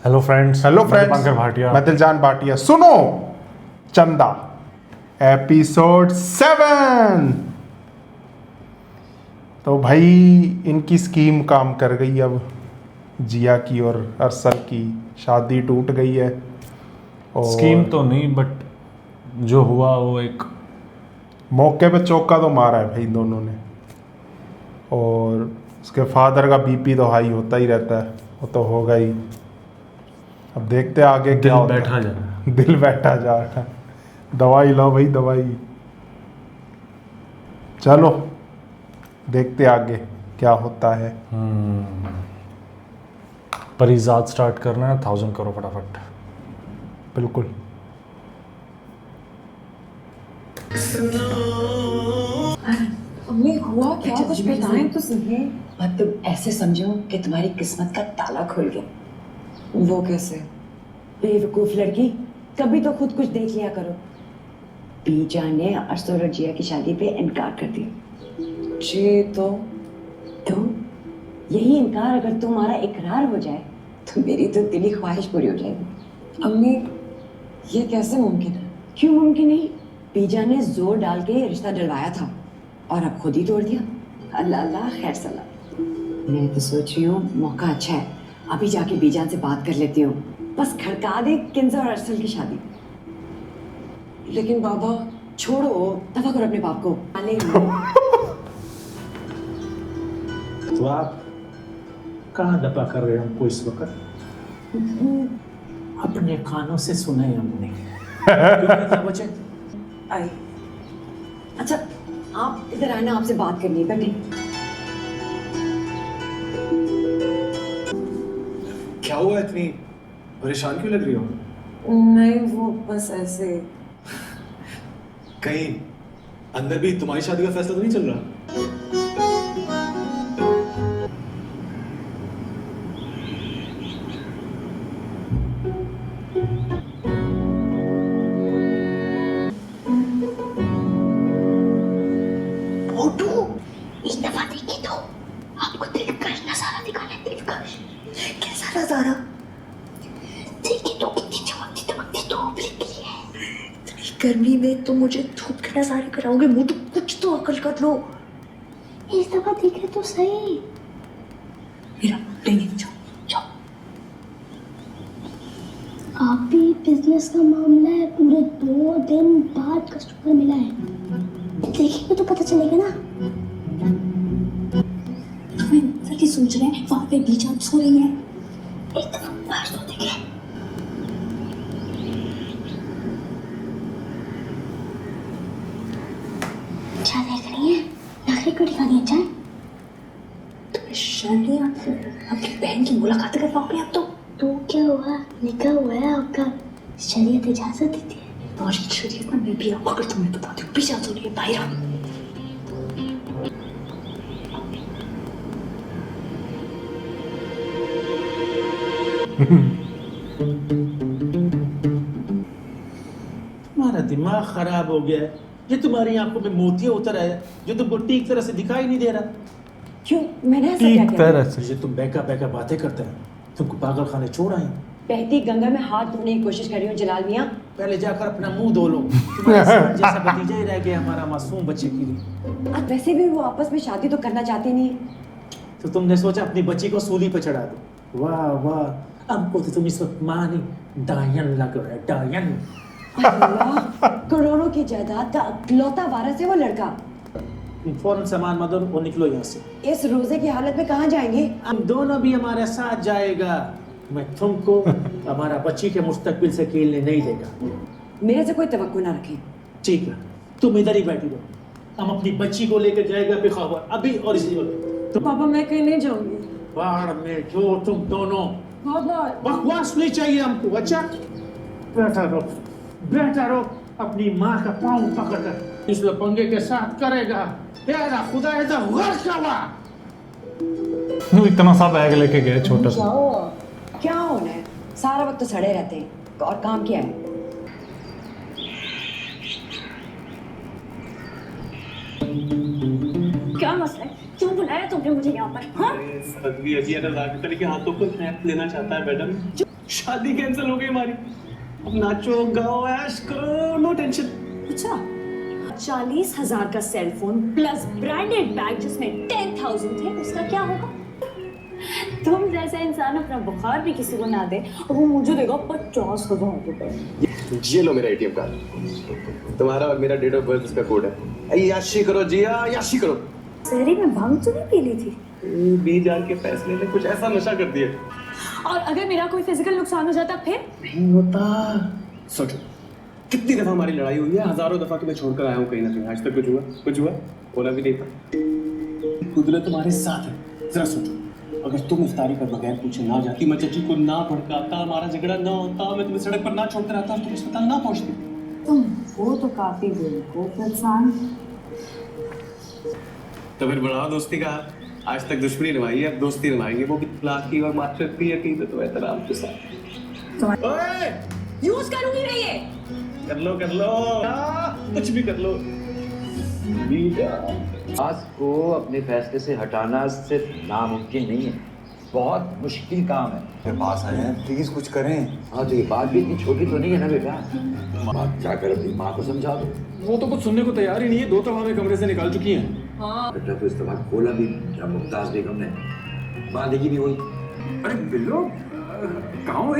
Hello friends, Dipankar Bhatia. मैं दिलजान भाटिया। सुनो चंदा एपिसोड 7। तो भाई इनकी स्कीम काम कर गई। अब जिया की और अरसल की शादी टूट गई है। और स्कीम तो नहीं, बट जो हुआ वो एक मौके पे चौका तो मारा है भाई दोनों ने। और उसके फादर का बीपी तो हाई होता ही रहता है, वो तो होगा ही। अब देखते हैं आगे दिल क्या होता बैठा है। जा रहा है। दिल बैठा जा रहा है। दवाई लो भाई दवाई। चलो देखते आगे क्या होता है। परिजात स्टार्ट करना है, 1000 करो फटाफट। बिल्कुल। अम्मी हुआ क्या, कुछ बताएं तो सही। अब तुम ऐसे समझो कि तुम्हारी किस्मत का ताला खुल गया। वो कैसे? बेवकूफ लड़की, कभी तो खुद कुछ देख लिया करो। बीजा ने अरसोल और जिया की शादी पे इनकार कर दिया। जी तो यही इनकार अगर तुम्हारा इकरार हो जाए तो मेरी तो दिली ख्वाहिश पूरी हो जाएगी। अम्मी ये कैसे मुमकिन है? क्यों मुमकिन नहीं? बीजा ने जोर डाल के रिश्ता डलवाया था और अब खुद ही तोड़ दिया। अल्लाह अल्लाह खैर सलाह। मैं तो सोच रही हूँ मौका अच्छा है, अभी जाके बीजान से बात कर लेती हूँ। बस खड़का दे किंजा और अरसल की शादी। लेकिन बाबा छोड़ो, दफा करो अपने बाप को। तो आप कहाँ दफा कर रहे हो हमको इस वक्त? अपने कानों से सुना है हमने। क्यों बचे? आई। अच्छा आप इधर आना, आपसे बात करनी है। बैठे। क्या हुआ, इतनी परेशान क्यों लग रही हो? नहीं, वो बस ऐसे। कहीं अंदर भी तुम्हारी शादी का फैसला तो नहीं चल रहा? इस दफा देखे तो आपको दिलकश नजारा दिखाना। दिलकश कैसा नजारा? देखे तो कितनी चमकती धूप निकली है। गर्मी में तो मुझे धूप के नजारे कराओगे? मुझे कुछ तो अकल कर लो। इस दफा देखे तो सही। मेरा नहीं, जाओ जाओ। आप भी बिजनेस का मामला है, पूरे 2 दिन बाद कस्टमर मिला है। देखेंगे तो पता चलेगा ना। सही सोच रहे हैं, वहाँ पे बीजा सो रही है। एक दफा बाहर तो देखे। क्या देख रही है? नखरे क्यों दिखा दिए? जाए तुम्हें शर्म नहीं आती? अपनी बहन की मुलाकात कर पाओगे अब तो क्या हुआ? निकाह हुआ है आपका, शरीयत इजाजत देती है। और शरीयत में मैं भी आपको अगर तुम्हें बताती हूँ, पीछे तो नहीं बाहर। तुम्हारा दिमाग खराब हो गया है। ये तुम्हारी आंखों में मोतिया उतर आया जो तुमको ठीक तरह से दिखाई नहीं दे रहा। क्यों, मैंने ऐसा क्या ठीक किया? तरह से। ये तुम बैका बैका बातें करते हैं, तुमको पागल खाने छोड़ आए। बहती गंगा में हाथ धोने की कोशिश कर रही हूँ जलाल मियाँ। पहले जाकर अपना मुंह धो लो। तुम्हारे साथ जैसा भतीजा ही रह गया हमारा मासूम बच्चे के लिए। अब वैसे भी वो आपस में शादी तो करना चाहती नहीं है। तो तुमने सोचा अपनी बच्ची को सूली पे चढ़ा दो। वाह वाह, हमको तो तुम इस वक्त माँ नहीं डायन लग रहा है, डायन। अल्लाह, करोड़ों की जायदाद का इकलौता वारिस है वो लड़का। तुम फौरन सामान मत और निकलो यहाँ से। इस रोजे की हालत में कहाँ जाएंगे? हम दोनों भी हमारे साथ जाएगा। मैं तुमको हमारा बच्ची के मुस्तकबिल से खेलने नहीं देगा। मेरे से कोई तवक्को ना रखें। ठीक है, तुम इधर ही बैठी रहो। हम अपनी बच्ची को लेकर जाएगा बेखबर अभी और इसी वक्त। तो पापा मैं कहीं नहीं जाऊंगी। बाहर में जो तुम दोनों पापा बकवास नहीं चाहिए हमको। अच्छा बैठा रहो अपनी माँ का पाँव पकड़कर। इस लपंगे के साथ करेगा तेरा खुदा इधर गर्क हुआ। वो इतना सा बैग लेके गए छोटा सा। जाओ, क्या होना है? सारा वक्त तो सड़े रहते हैं और काम क्या है? क्या मसला है? क्यों बुलाया तुमने मुझे यहाँ पर? हाँ? अभी अजी अगर लाख के हाथों को स्नैप लेना चाहता है मैडम। शादी कैंसिल हो गई हमारी। अब नाचो गाओ ऐश करो, नो टेंशन। अच्छा 40,000 का cell phone plus branded bag जिसमें 10,000 थे, उसका क्या होगा? तुम जैसा इंसान अपना बुखार भी किसी को ना दे और वो मुझे देगा 50,000 रुपए। ये लो मेरा एटीएम कार्ड, तुम्हारा और मेरा डेट ऑफ बर्थ इसका कोड है। याशी करो जिया, याशी करो। शहरी में भांग तो नहीं पी ली थी? 20,000 के फैसले ने कुछ ऐसा नशा कर दिया। और अगर मेरा कोई फिजिकल नुकसान हो जाता फिर? नहीं होता। सोचो कितनी दफा हमारी लड़ाई हुई है, हजारों दफा तुम्हें छोड़कर आया हूँ कहीं ना कहीं, आज तक कुछ हुआ? कुछ हुआ? बोला भी नहीं था। कुदरत तुम्हारे साथ है। जरा सोचो, अगर तुम इफ्तारी पर बगैर पूछे ना जाती, मैं चाची को ना भड़काता, हमारा झगड़ा ना होता, मैं तुम्हें सड़क पर ना छोड़कर आता और तुम अस्पताल ना पहुंचती। तुम वो तो काफी बेवकूफ इंसान। तो फिर बढ़ाओ दोस्ती का। आज तक दुश्मनी निभाई है, अब दोस्ती निभाएंगे, वो भी लाखी और मास्टर की अकीदत तो एहतराम के साथ। ओए यूज करूंगी नहीं ये। कर लो कुछ भी कर लो। आज को अपने फैसले से हटाना सिर्फ नामुमकिन नहीं है, बहुत मुश्किल काम है। फिर पास आए हैं, प्लीज कुछ करें। हाँ तो ये बात भी इतनी छोटी तो नहीं है ना बेटा, बात जाकर अपनी माँ को समझा दो। वो तो कुछ सुनने को तैयार ही नहीं है, 2 दफा हमें कमरे से निकाल चुकी हैं। बेटा तो इस दफा खोला भी जब मुमताज बेगम ने, बांधेगी भी हुई। अरे बिल्लो कहाँ हो?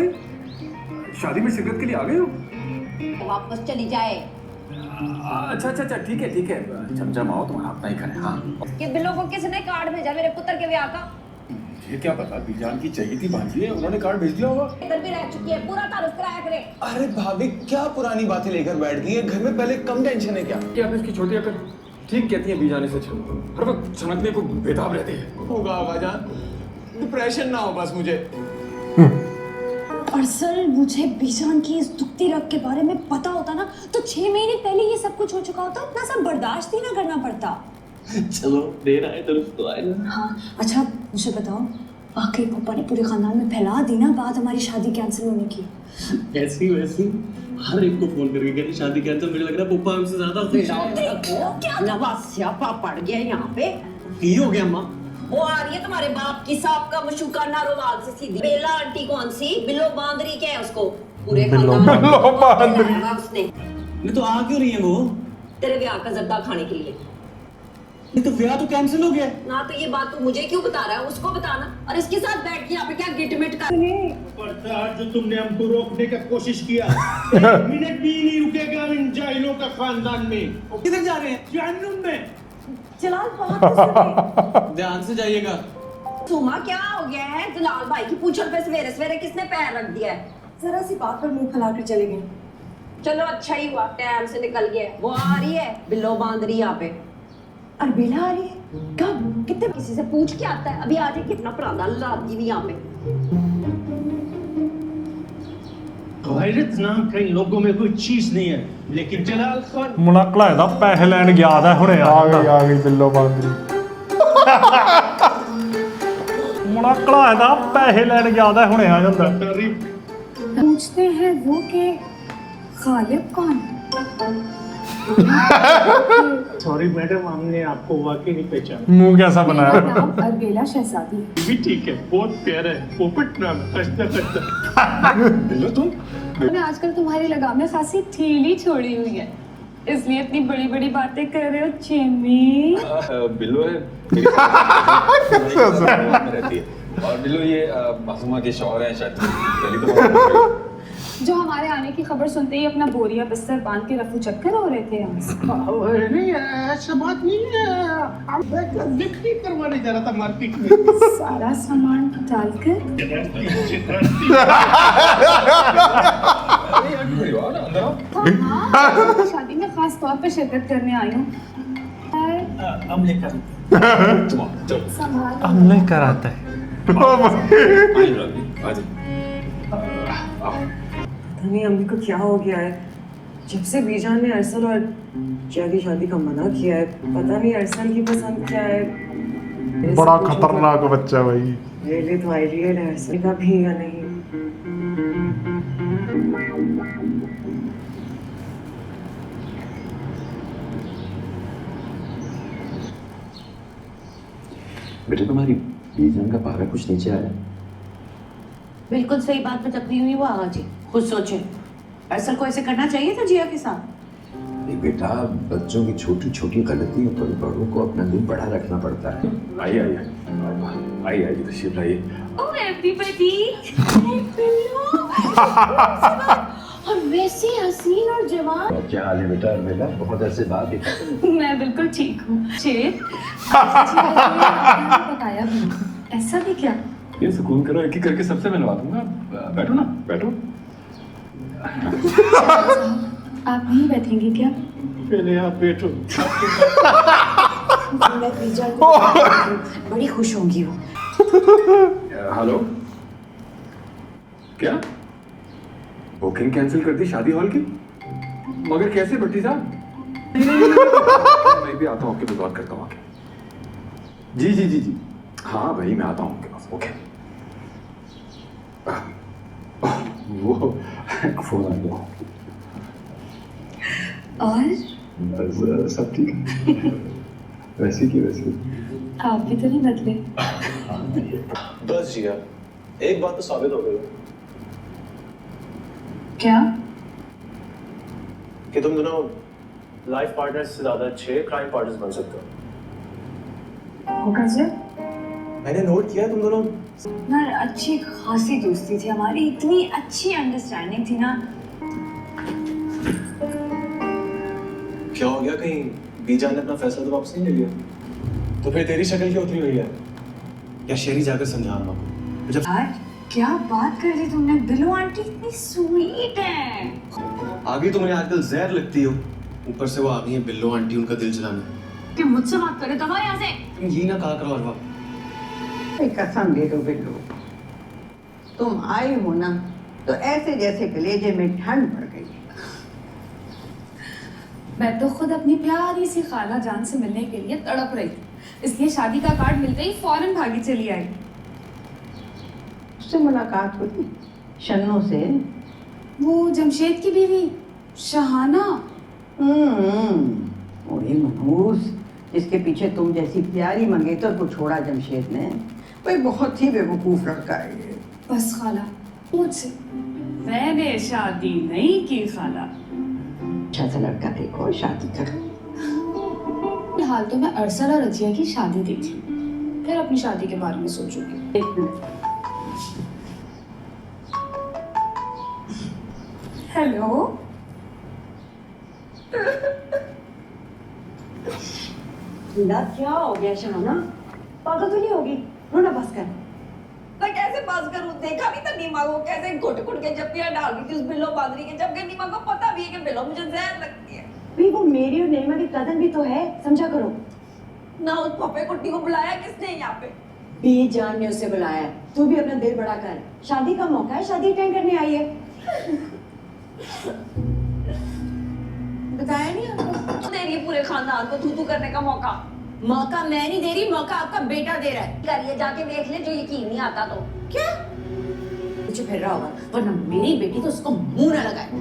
शादी में शिरकत के लिए आ गए हो? वापस चली जाए। अच्छा ठीक है चमचम आओ, तुम्हारा अपना ही घर है। हाँ कि बिल्लो को किसने कार्ड भेजा मेरे पुत्र के ब्याह का? ये क्या पता, बीजान की चाहिए थी भांजी है, उन्होंने कार्ड भेज दिया होगा। इधर भी रह चुकी है, पूरा तारुफ कराया करे। अरे भाभी क्या पुरानी बातें लेकर बैठ गई है, घर में पहले कम टेंशन है क्या? क्या इसकी छोटी अकल ठीक कहती है, बीजाने से हर वक्त समझने को बेताब रहती है। होगा जान, डिप्रेशन ना हो बस मुझे। अरसल मुझे बीजान की इस दुखती रग के बारे में पता होता ना तो 6 महीने पहले ये सब कुछ हो चुका होता, इतना सब बर्दाश्त ही ना करना पड़ता। चलो देर आए दुरुस्त तो आए ना। हाँ अच्छा मुझे बताओ, वाकई पापा ने पूरे खानदान में फैला दी ना बात हमारी शादी कैंसिल होने की? ऐसी वैसी हर एक को फोन करके कहती शादी कैंसिल। मुझे लग रहा है पप्पा हमसे ज्यादा खुश हैं। क्या नवास्यापा पड़ गया यहाँ पे? ये हो गया अम्मा? वो आ रही है तुम्हारे बाप की साहब का मशूका नारोवाल से सीधी। बेला आंटी कौन सी? बिल्लो बांदरी क्या है उसको? पूरे खानदान बिल्लो बांदरी। उसने नहीं तो आ क्यों रही है वो? तेरे ब्याह का जर्दा खाने के लिए। नहीं तो ब्याह तो कैंसिल हो गया ना तो ये बात तू मुझे क्यों बता रहा है, उसको बताना। और इसके साथ बैठ के यहाँ पे क्या गिटमिट कर। आज जो तुमने हमको रोकने का कोशिश किया, 1 मिनट भी नहीं रुकेगा इन जाहिलों का खानदान में। किधर जा रहे हैं? जहन्नुम में। जलाल बहुत ध्यान से जाइएगा। सुमा क्या हो गया है? जलाल भाई की पूछल पे सवेरे सवेरे किसने पैर रख दिया है? जरा सी बात पर मुंह फैला कर चले गए। चलो अच्छा ही हुआ, टाइम से निकल गया। वो आ रही है बिल्लो बांदरी यहाँ पे। और बेला आ रही है कब? कितने किसी से पूछ के आता है, अभी आ जाए। कितना पुराना लादी भी यहाँ पे। गैरत नाम के इन लोगों में कोई चीज नहीं है, लेकिन जलाल खान मुनक्कला ਇਹਦਾ ਪੈਸੇ ਲੈਣ ਗਿਆ ਦਾ ਹੁਣੇ आ गई बिल्लो बांदरी। ਮੁਨੱਕਲਾ ਇਹਦਾ ਪੈਸੇ ਲੈਣ ਗਿਆ ਦਾ ਹੁਣੇ ਆ ਜਾਂਦਾ। पूछते हैं वो के खालिब कौन? सॉरी मैडम, हमने आपको वाकई नहीं पहचाना। मुंह कैसा बनाया? नाम अरबेला शहजादी। भी ठीक है, बहुत प्यारा है, पोपट नाम है, हंसता हंसता। बिल्लो तुम मैंने आजकल तुम्हारी लगाम में खासी ढीली छोड़ी हुई है, इसलिए इतनी बड़ी बड़ी बातें कर रहे हो चिमी। बिल्लो है रहती है, और बिल्लो ये मासूमा के शौहर हैं शायद, पहली तो जो हमारे आने की खबर सुनते ही अपना बोरिया बिस्तर बांध के रफू चक्कर हो रहे थे हमसे। नहीं ऐसा बात नहीं है, बिक्री करवाने जा रहा था मार्केट में। सारा सामान डालकर हाँ, शादी में खास तौर पे शिरकत करने आई हूँ। हमने कर संभाल हमने कराता है। नहीं अम्मी को क्या हो गया है? जब से बीजान ने अरसल और जया की शादी का मना किया है, पता नहीं अरसल की पसंद क्या है। बड़ा खतरनाक बच्चा भाई। मेरे लिए तो आइडियल है, अरसल का भी या नहीं। बेटा तुम्हारी बीजान का पारा कुछ नीचे आया? बिल्कुल सही बात पे तकलीफ हुई वो आगा जी, खुद सोचे। अरसल को ऐसे करना चाहिए था जिया के साथ। नहीं बेटा, बच्चों की छोटी छोटी गलतियों पर बड़ों को अपना दिल बड़ा रखना पड़ता है। आइए आइए आइए आइए, तशरीफ लाइए। ओह एवरीबॉडी, और वैसे हसीन और जवान। क्या हाल है बेटा अर्मिला, बहुत ऐसे बात है। मैं बिल्कुल ठीक हूँ शेर। आपने बताया भी ऐसा भी क्या? ये सुकून करो, एक एक करके सबसे मिलवा दूंगा। बैठो ना, बैठो। आप नहीं बैठेंगे क्या? पहले आप बैठो। मैं बीजा को बड़ी खुश होंगी वो। हेलो, क्या बुकिंग कैंसिल कर दी शादी हॉल की? मगर कैसे भट्टी साहब? मैं भी आता हूँ, आपके बात करता हूँ आके। जी जी जी जी, हाँ भाई मैं आता हूँ आपके पास। ओके। वो फोन आ गया। और बस सब ठीक है। वैसे की वैसे। आप भी तो नहीं बदले। बस जिया, एक बात तो साबित हो गई क्या? कि तुम दोनों लाइफ पार्टनर्स से ज्यादा अच्छे क्राइम पार्टनर्स बन सकते हो। वो कैसे? मैंने नोट किया तुम दोनों ना अच्छी खासी दोस्ती थी हमारी, इतनी अच्छी अंडरस्टैंडिंग थी ना। क्या हो गया, कहीं बीजा ने अपना फैसला तो वापस नहीं ले लिया? तो फिर तेरी शक्ल क्यों उतरी हुई है? या शेरी जाकर समझा अम्मा को। जब यार क्या बात कर दी तुमने, बिल्लो आंटी इतनी स्वीट है। आगे तुम्हें आजकल जहर लगती हो, ऊपर से वो आ गई है बिल्लो आंटी उनका दिल जलाने। कि मुझसे बात करे दबा यहाँ से। ये ना कहा करो अरवा। कसम दे दो बिल्लो, तुम आई हो ना तो ऐसे जैसे कलेजे में ठंड पड़ गई। मैं तो खुद अपनी प्यारी सी खाला जान से मिलने के लिए तड़प रही थी, इसलिए शादी का कार्ड मिलते ही फौरन भागी चली आई। उससे मुलाकात हुई शन्नो से? वो जमशेद की बीवी शहाना। वही मनहूस जिसके पीछे तुम जैसी प्यारी मंगेतर को छोड़ा जमशेद ने। वही बहुत ही बेवकूफ लड़का है ये। बस खाला मुझसे मैंने शादी नहीं की खाला। अच्छा सा लड़का देखो शादी कर। फिलहाल तो मैं अरसल और रजिया की शादी देख लूं, फिर अपनी शादी के बारे में सोचूंगी। एक मिनट। हेलो। क्या हो गया शहाना, पागल तो नहीं होगी? रोना बस कर। मैं कैसे पास करूं? देखा भी तो नीमा को कैसे घुट घुट के जप्पियां डाल रही थी उस बिल्लो बादरी के, जबकि नीमा को पता भी है कि बिल्लो मुझे जहर लगती है। भाई वो मेरी और नईमा की कदम भी तो है, समझा करो ना। उस पप्पे कुट्टी को बुलाया किसने यहाँ पे? बीजान ने उसे बुलाया। तू भी अपना दिल बड़ा कर, शादी का मौका है, शादी अटेंड करने आई है। बताया नहीं आपको? दे रही है पूरे खानदान को थू-थू करने का मौका। मौका मैं नहीं दे रही, मौका आपका बेटा दे रहा है। करिए जाके देख ले, जो यकीन नहीं आता तो। क्या कुछ फिर रहा होगा, वरना मेरी बेटी तो उसको मुंह ना लगाए।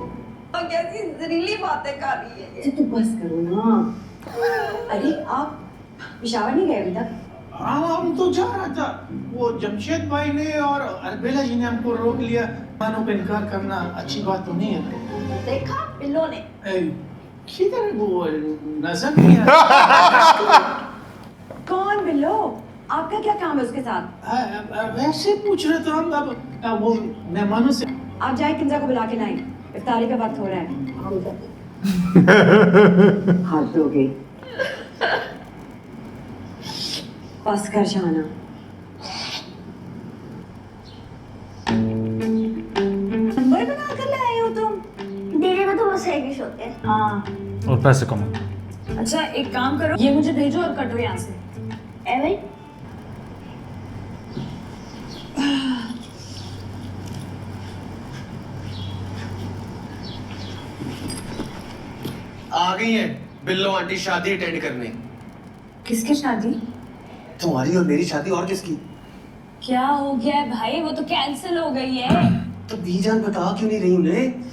और कैसी जहरीली बातें कर रही है ये। तू बस करो ना। अरे आप पेशावर नहीं गए अभी तक? हाँ हम तो जा रहा था, वो जमशेद भाई ने और अरबेला जी ने हमको रोक लिया। मानो पे इनकार करना अच्छी बात तो नहीं है। देखा बिल्लो ने। किधर वो नजर नहीं आ रहा। कौन बिल्लो? आपका क्या काम है उसके साथ? वैसे पूछ रहे थे हम, अब वो मेहमानों से। आप जाए किंजा को बुला के लाएं, इफ्तारी का वक्त हो रहा है। हाथ धो गई। बस कर शहाना। नंबर बना कर लाए हो तुम? मेरे में तो बस सेविंग्स होते हैं। हाँ और पैसे कमाओ। अच्छा एक काम करो, ये मुझे भेजो और कटो यहाँ से। ए भाई आ गई है बिल्लो आंटी शादी अटेंड करने। किसकी शादी? तुम्हारी और मेरी शादी, और किसकी? क्या हो गया है भाई? वो तो कैंसिल हो गई है। तो बीजान बता क्यों नहीं रही उन्हें?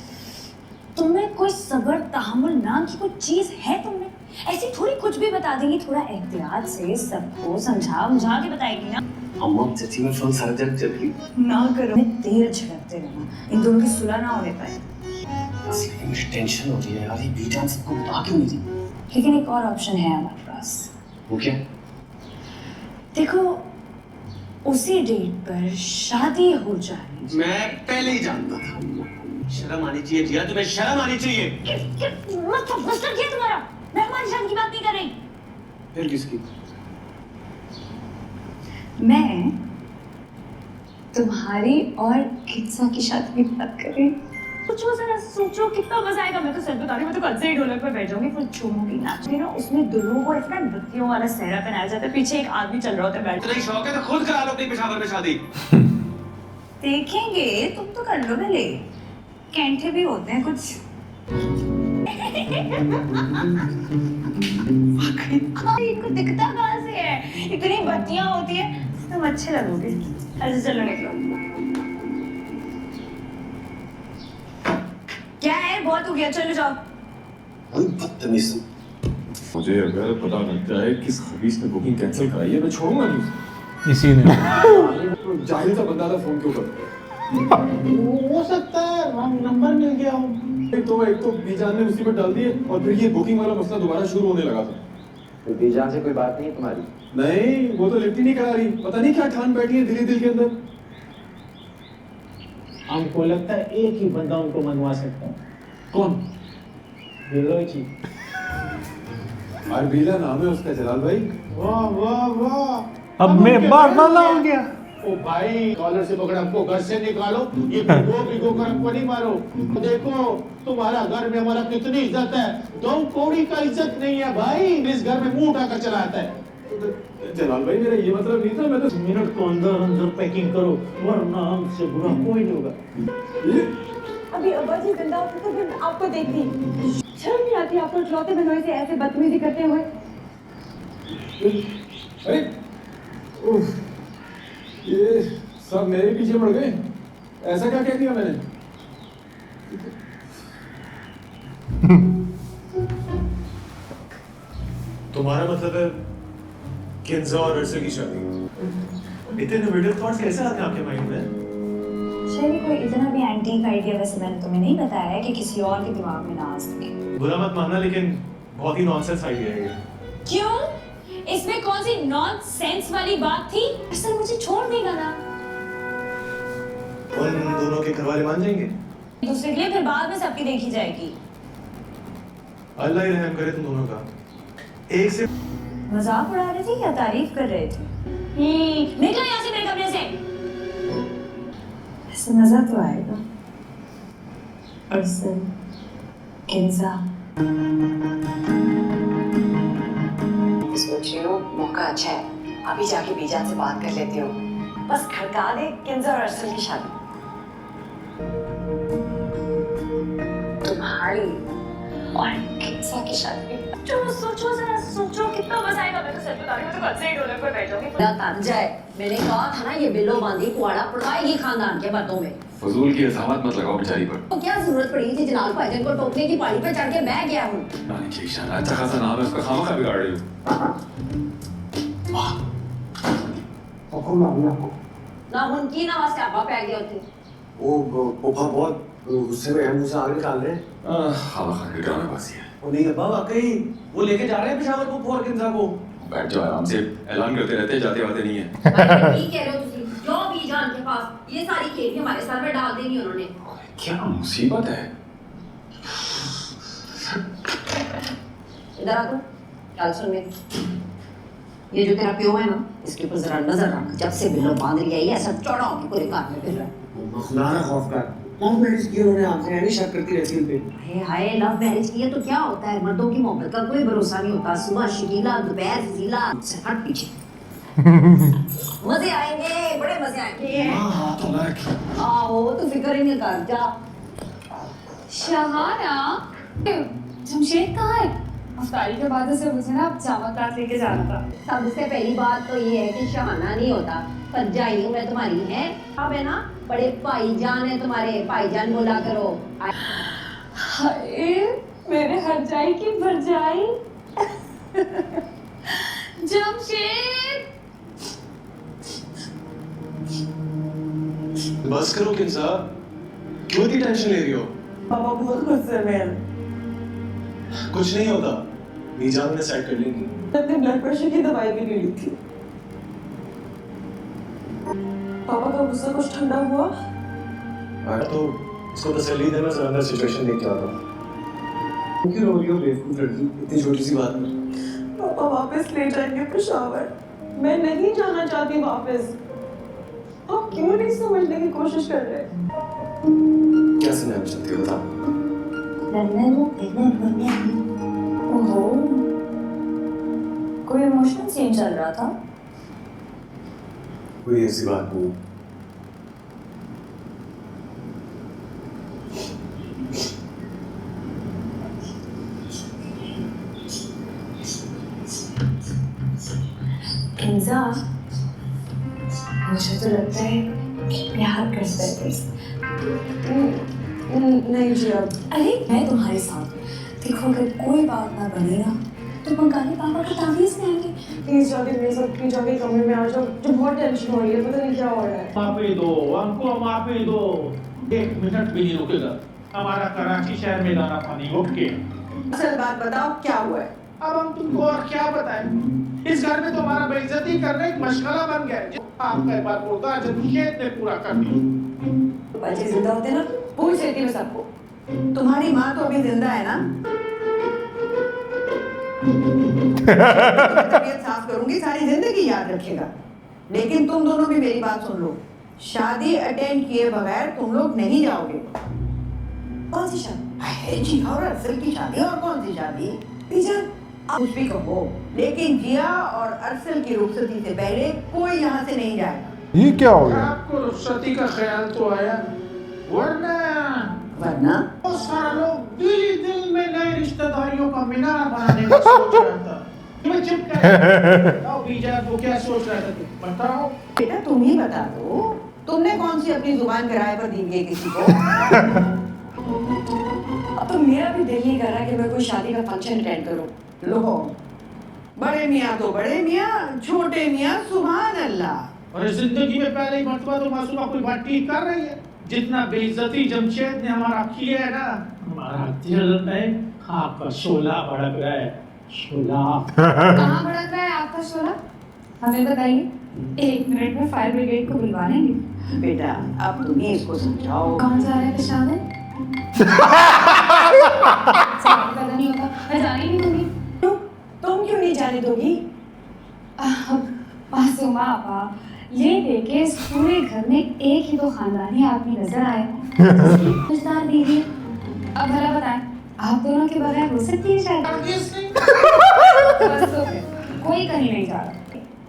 तुम्हें कोई सब्र तहम्मुल नाम की कोई चीज है तुमने? ऐसी थोड़ी कुछ भी बता देंगी, थोड़ा एहतियात से सबको समझा के बताएगी ना। अम्मा चाची में फोन सारा जग चल रही ना करो, देर झड़कते रहना, इन दोनों की सुलह ना होने पाए। मुझे टेंशन हो रही है यार, ये बीजान सबको बता क्यों नहीं रही? लेकिन एक और ऑप्शन है हमारे पास। वो क्या? देखो, उसी डेट पर शादी हो जाए। मैं पहले ही जानता था। शर्म आनी चाहिए जिया, तुम्हें शर्म आनी चाहिए। मतलब क्या तुम्हारा? मैं हमारी शादी की बात नहीं कर रही। फिर किसकी? मैं तुम्हारी और कित्सा की शादी की बात कर रही हूँ। सोचो जरा, सोचो कितना मजा आएगा। मैं तो सच बता रही हूँ, मैं तो कल से ही ढोलक पर बैठ जाऊंगी, फिर झूमूंगी, नाचूंगी ना। उसमें दुल्हन को इतना बत्तियों वाला सेहरा पहनाया जाता है, पीछे एक आदमी चल रहा होता है बैठ। इतना ही शौक है तो खुद करा लो अपनी पेशावर में शादी। देखेंगे, तुम तो कर लो पहले। कैंठे भी होते हैं कुछ। इनको दिखता कहाँ से है? इतनी बत्तियां होती है, तुम अच्छे लगोगे। ऐसे चलो निकलो। क्या है, बहुत हो गया, चलो जाओ। कोई बदतमीज। मुझे अगर पता लगता है किस खबीस ने बुकिंग कैंसिल कराई है, मैं छोड़ूंगा नहीं। इसी ने जाहिल सा बंदा था, फोन क्यों करता? हो सकता है रॉन्ग नंबर मिल गया हो। एक तो बीजान ने उसी में डाल दिए और फिर ये बुकिंग वाला मसला दोबारा शुरू होने लगा था। तो बीजान से कोई बात नहीं है तुम्हारी? नहीं, वो तो लिफ्ट ही नहीं करा रही, पता नहीं क्या ठान बैठी है दिल के अंदर। हमको लगता है एक ही बंदा उनको मनवा सकता है। कौन? बिल्लो जी। अरबीला नाम है उसका, जलाल भाई। वाह वाह वाह, अब मैं बार डाला हो गया। ओ भाई, कॉलर से पकड़ हमको घर से निकालो, ये भिगो कर हमको नहीं मारो। देखो तुम्हारा घर में हमारा कितनी इज्जत है, 2 कौड़ी का इज्जत नहीं है भाई। इस घर में मुंह उठाकर चला आता है। जलाल भाई, मेरा ये मतलब नहीं था, मैं तो मिनट को अंदर अंदर पैकिंग करो, वरना हमसे बुरा कोई नहीं होगा। अभी अब्बा जी जिंदा होते तो फिर आपको देखती। शर्म नहीं आती आपको इकलौते बहनोई से ऐसे बदतमीजी करते हुए? अरे उफ, ये सब मेरे पीछे पड़ गए। ऐसा क्या कह दिया मैंने? तुम्हारा मतलब है किंजा और अरसे की शादी? इतने इनोवेटिव थॉट्स कैसे आते हैं आपके माइंड में? शैली, कोई इतना भी एंटीक आइडिया वैसे मैंने तुम्हें नहीं बताया है कि किसी और के दिमाग में ना आ सके। बुरा मत मानना, लेकिन बहुत ही नॉनसेंस आइडिया है ये। क्यों? इसमें कौन सी नॉनसेंस वाली बात थी? असल मुझे छोड़ देगा ना। उन दोनों के घर वाले मान जाएंगे? दूसरे के लिए फिर बाद में सबकी देखी जाएगी। अल्लाह ही रहम करे तुम दोनों का। एक से मजाक उड़ा रहे थे या तारीफ कर रहे थे? निकलो यहाँ से मेरे कमरे से। ऐसे मजा तो आएगा। अरसल, किंजा। सोच रही हूँ मौका अच्छा है, अभी जाके बीजान से बात कर लेती हूँ। बस खड़का दे किंजा और अरसल की शादी। तुम्हारी और किंजा की शादी। चलो सोचो जरा, सोचो कितना मजा आएगा। मैं तो सच बता रही हूँ, मैं तो कल से ही ढोलक पर बैठ जाऊंगी। तन जाए, मैंने कहा था ना ये बिल्लो बांधी कुआड़ा पड़वाएगी खानदान के मर्दों में। फजूल की इल्जामात मत लगाओ बेचारी पर। तो क्या जरूरत पड़ी थी जनाब भाईजान को टोकने की? पहाड़ी पे चढ़ के मैं गया हूँ। अच्छा खासा नाम है उसका, खामखा बिगाड़ रही हो। ना उनकी ना वास्ते आपा पै गए होते। वो पोपा बहुत गुस्से में है, मुझे आगे निकाल रहे हैं। खामखा के ड्रामेबाजी है। वो नहीं अब्बा, वाकई वो लेके जा रहे हैं पेशावर को फोर किंजा को। बैठ जाओ आराम से, ऐलान करते रहते जाते वाते नहीं है। ठीक कह रहे हो तुम। जो बीजान के पास ये सारी खेती हमारे सर में डाल देनी उन्होंने। क्या मुसीबत है। इधर आ तू, चल सुन मेरी। ये जो तेरा प्यो है ना, इसके ऊपर जरा नजर रख। जब से बिल्लो बांध रही है, ये ऐसा चौड़ा होकर पूरे घर में फिर रहा है। खुदा ना खौफ कर। लव मैरिज की उन्होंने आपसे ऐसी शक करती रहती है पे। हे हाय, लव मैरिज की है तो क्या होता है? मर्दों की मोहब्बत का कोई भरोसा नहीं होता। सुबह शकीला, दोपहर फजीला। हट पीछे। मजे आएंगे, बड़े मजे आएंगे। हाँ तो लड़की। आओ, तू फिक्र ही नहीं कर, जा। शहाना, जमशेद कहाँ है? अफ्तारी के बाद उसे मुझे ना जामदार लेके जाना था। सबसे पहली बात तो ये है कि शहाना नहीं होता, पंजाई मैं तुम्हारी है। अब है ना, बड़े भाईजान है तुम्हारे, भाईजान बोला करो। हाय, मेरे हरजाई की भरजाई। जमशेद, बस करो किंजा, क्यों इतनी टेंशन ले रही हो? पापा बहुत गुस्से में है। कुछ नहीं होता, मीजान ने सेट कर लेंगी। मैंने ब्लड प्रेशर की दवाई भी ले ली थी। पापा का गुस्सा कुछ ठंडा हुआ? मैं तो इसको तसल्ली देना चाहता, सिचुएशन देख के आता हूँ। क्यों रो रही हो बेवकूफ लड़की, इतनी छोटी सी बात में? पापा वापस ले जाएंगे पेशावर। मैं नहीं जाना चाहती वापस। आप क्यों नहीं समझने की कोशिश कर रहे? क्या समझना चाहती हो, बताओ। ओहो, कोई इमोशनल सीन चल रहा था? कोई ऐसी बात नहीं। किंजा, मुझे तो लगता है कि प्यार करता है तेरे से। नहीं जी अब। अरे मैं तुम्हारे साथ, देखो अगर कोई बात ना बनी ना तो बंगाली पापा का तावीज़ में आएंगे। प्लीज जाके मेरे साथ प्लीज जाके कमरे में आ जाओ, जो बहुत टेंशन हो रही है, पता नहीं क्या हो रहा है। माफी दो हमको, माफी दो। 1 मिनट भी नहीं रुकेगा, हमारा कराची शहर में दाना पानी। ओके, असल बात बताओ क्या हुआ है? अब हम तुमको और क्या बताएं? इस घर में तो हमारा बेइज्जती करने एक मशगला बन गया है। आपका एक बार बोलता जमशेद ने पूरा कर दिया। बच्चे जिंदा होते ना, पूछ लेती मैं सबको। तुम्हारी माँ तो अभी जिंदा है ना? तबीयत साफ करूंगी, सारी जिंदगी याद रखेगा। लेकिन तुम दोनों भी मेरी बात सुन लो, शादी अटेंड किए बगैर तुम लोग नहीं जाओगे। कौन सी शादी? जी और अरसल की शादी। और कौन सी शादी? बीजान कुछ भी कहो, लेकिन जिया और अरसल की रुखसती से पहले कोई यहाँ से नहीं जाएगा। ये क्या हो गया? आपको रुखसती का ख्याल तो आया, वरना बहुत सारा लोग दिल में नए रिश्तेदारियों का मीनार बनाने का सोच रहा था। तुम्हें चुप कर बीजा, वो क्या सोच रहा था तुम बताओ? बेटा तुम ही बता दो, तुमने कौन सी अपनी जुबान किराए पर दी है किसी को? अब तो मेरा भी दिल नहीं कर रहा कि मैं कोई शादी का फंक्शन अटेंड करूं। लो, बड़े मियाँ तो बड़े मियाँ, छोटे मियाँ सुभान अल्लाह। और जिंदगी में पहले ही मर्तबा तो मासूमा कोई बात ठीक कर रही है। जितना बेइज्जती जमशेद ने हमारा किया है ना, हमारा दिल में आपका शोला भड़क रहा है। शोला कहाँ भड़क रहा है आपका शोला? हमें बताइए, 1 मिनट में फायर ब्रिगेड को बुलवा लेंगे। बेटा अब तुम ही इसको समझाओ। कौन जा रहा है पेशावर? पता नहीं होता, मैं जाने नहीं दूंगी। तुम क्यों नहीं जाने दोगी? मासूमा आपा, ये देखे इस पूरे घर में एक ही तो खानदानी आदमी नजर आए समझदार दीदी। अब भला बताएं, आप दोनों के बगैर हो सकती है शायद? बस तो फिर कोई कहीं नहीं जा रहा।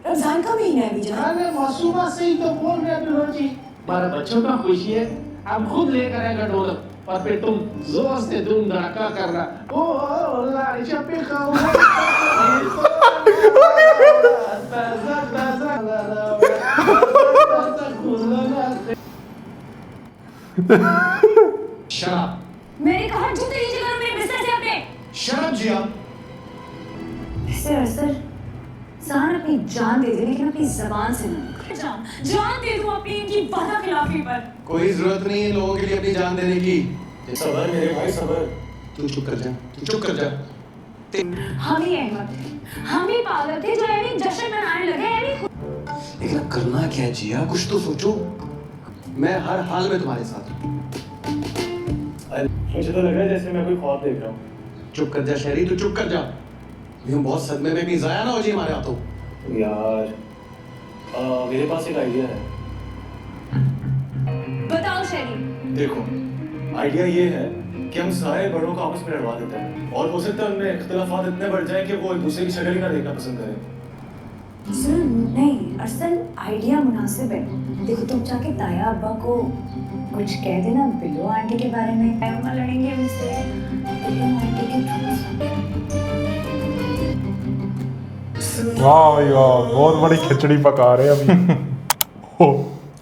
रमजान का महीना है बीजा। अरे मासूमा से ही तो बोल रहे हैं रोजी, हमारे बच्चों का खुशी है, हम खुद लेकर आएगा ढोलक और फिर तुम जोर से धूम धड़का कर रहा। ओ लारी चप्पी शराब। मैंने कहा जूते नीचे करो मेरे बिस्तर से अपने। शराब जिया। मिस्टर असर, जान अपनी जान दे दे, लेकिन अपनी जबान से ना। जान दे दो अपनी इनकी वादा खिलाफी पर। कोई जरूरत नहीं है लोगों के लिए अपनी जान देने की। सबर मेरे भाई सबर। तू चुप कर जा, तू चुप कर जा। हम ही अहमद थे, हम ही पागल थे जो यानी जश्न मनाने लगे यानी। लेकिन करना क्या है जिया, कुछ तो सोचो। मैं हर हाल में तुम्हारे साथ हूँ। मुझे तो लग रहा है जैसे मैं कोई ख्वाब देख रहा हूँ। चुप कर जा शहरी, तू चुप कर जा। हम बहुत सदमे में भी जाया ना हो जी हमारे हाथों। यार मेरे पास एक आइडिया है। बताओ शहरी। देखो आइडिया ये है कि हम सारे बड़ों को आपस में लड़वा देते हैं और हो सकता है उनमें इख्तिलाफात इतने बढ़ जाएं कि वो एक दूसरे की शक्ल ही ना देखना पसंद करें। नहीं असल आइडिया मुनासिब है। देखो तुम जाके ताया अब्बा को कुछ कह देना बिल्लो आंटी के बारे में। पैमा लड़ेंगे उनसे बिल्लो आंटी के थ्रू। वाह भाई वाह, बहुत बड़ी खिचड़ी पका रहे हैं अभी।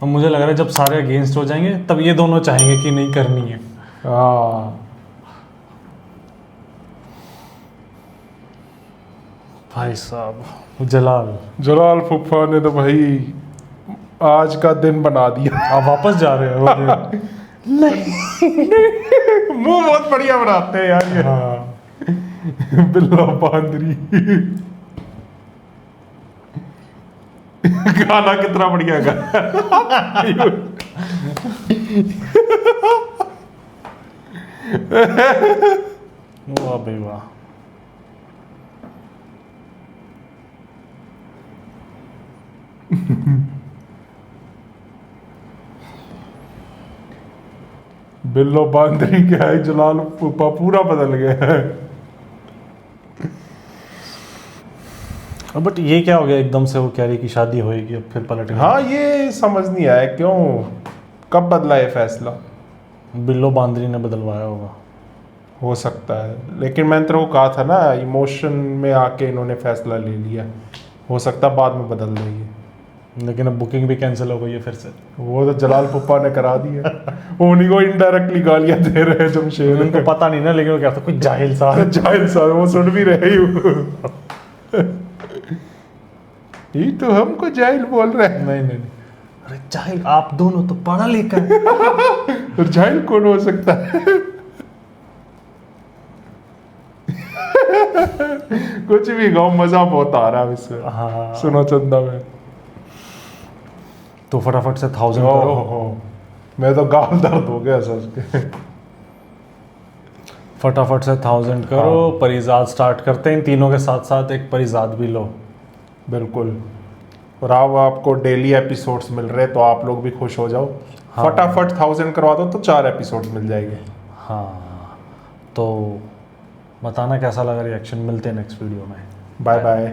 अब मुझे लग रहा है जब सारे अगेंस्ट हो जाएंगे तब ये दोनों चाहेंगे कि नहीं करनी है। भाई साहब जलाल फूफा ने तो भाई आज का दिन बना दिया। आप वापस जा रहे हो? मुंह बहुत बढ़िया बनाते हैं यार ये। हाँ। बिल्लो बांदरी। गाना कितना बढ़िया गा। वाह भाई वाह। बिल्लो बांदरी क्या है, जलाल पुप्पा पूरा बदल गया है। बट ये क्या हो गया एकदम से, वो कह रही कि शादी होएगी अब फिर पलट गई। हाँ ये समझ नहीं आया क्यों, कब बदला ये फैसला। बिल्लो बांदरी ने बदलवाया होगा। हो सकता है, लेकिन मैंने तेरे को कहा था ना, इमोशन में आके इन्होंने फैसला ले लिया। हो सकता है बाद में बदल देंगे। लेकिन अब बुकिंग भी कैंसिल हो गई है फिर से। वो तो जलाल पुप्पा ने करा दिया। उन्हीं को इनडायरेक्टली गालियां दे रहे हैं जमशेद। उनको पता नहीं ना, लेकिन वो कहता कोई जाहिल सा। जाहिल सा, वो सुन भी रहे ही। ये तो हमको जाहिल बोल रहे हैं। नहीं नहीं, अरे जाहिल आप दोनों तो पढ़ा लिखा है। तो जाहिल कौन हो सकता है? कुछ भी गाँव, मजा बहुत आ रहा है इसमें। हाँ। सुनो चंदा में तो फटाफट से 1000 करो। मैं तो गाल दर्द हो गया सोच के। फटाफट से 1000 करो। परिजात स्टार्ट करते हैं, इन तीनों के साथ साथ एक परिजात भी लो। बिल्कुल। और अब आपको डेली एपिसोड्स मिल रहे हैं, तो आप लोग भी खुश हो जाओ। हाँ। फटाफट 1000 करवा दो तो 4 एपिसोड्स मिल जाएंगे। हाँ, तो बताना कैसा लगा रिएक्शन। मिलते हैं नेक्स्ट वीडियो में। Bye bye.